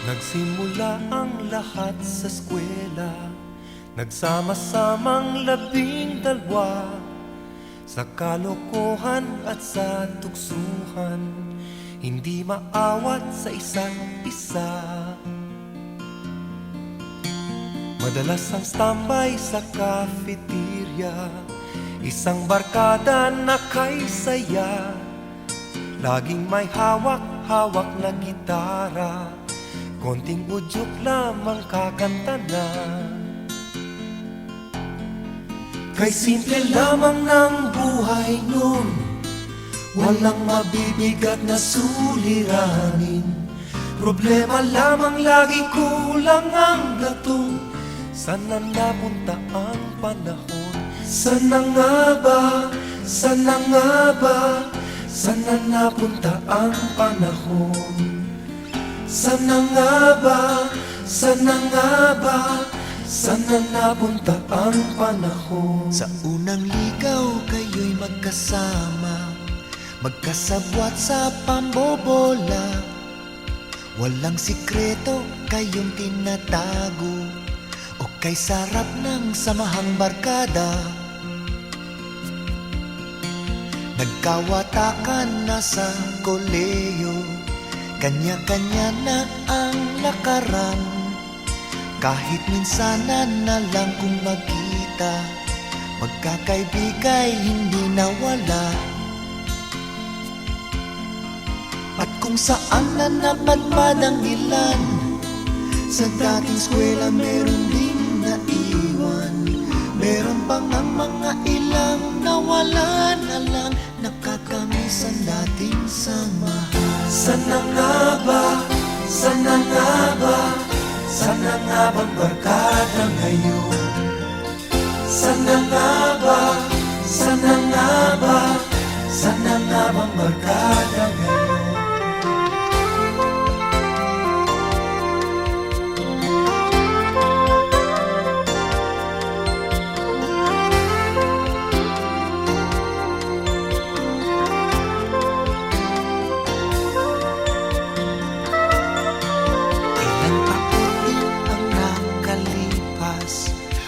Nagsimula ang lahat sa eskwela, nagsama-samang 12 sa kalokohan at sa tuksuhan, hindi maawat sa isa't isa. Madalas ang standby sa cafeteria, isang barkada na kay saya, laging may hawak-hawak na gitara, konting udyok lamang kakanta na. Kay simple lamang ng buhay nun, walang mabibigat na suliranin. Problema lamang lagi, kulang ang gatong. Sana napunta ang panahon? Sana nga ba? Sana nga ba? Sana napunta ang panahon? Sana nga ba? Sana nga ba? Sana napunta ang panahon? Sa unang ligaw kayo'y magkasama, magkasabwat sa pambobola. Walang sikreto kayong tinatago, o kay sarap ng samahang barkada. Nagkawatakan na sa koleyo, kanya-kanya na ang lakaran. Kahit minsanan na lang kung magkita, magkakaibigay hindi nawala. At kung saan na napadpad ang ilan, sa dating eskwela meron ding naiwan. Meron pang ang mga ilang nawala na lang, nakakamiss ang dating samahan. Sana nga ba? Sana nga ba? Sana nga bang barkada ngayon? Sana nga ba? Sana nga ba? Sana nga bang barkada ngayon?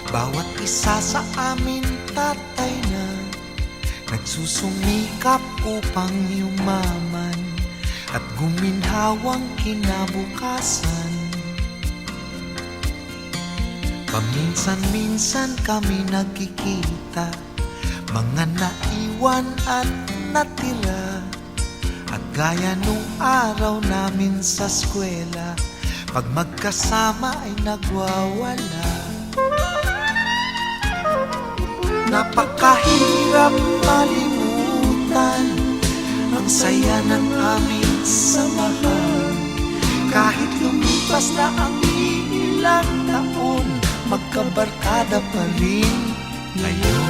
Bawat isa sa amin tatay na, nagsusumikap upang yumaman at guminhawang kinabukasan. Paminsan-minsan kami nagkikita, mga naiwan at natira. At gaya nung araw namin sa eskwela, pag magkasama ay nagwawala. Napakahirap malimutan ang saya ng aming samahan. Kahit lumipas na ang ilang taon, magkabarkada pa rin ngayon.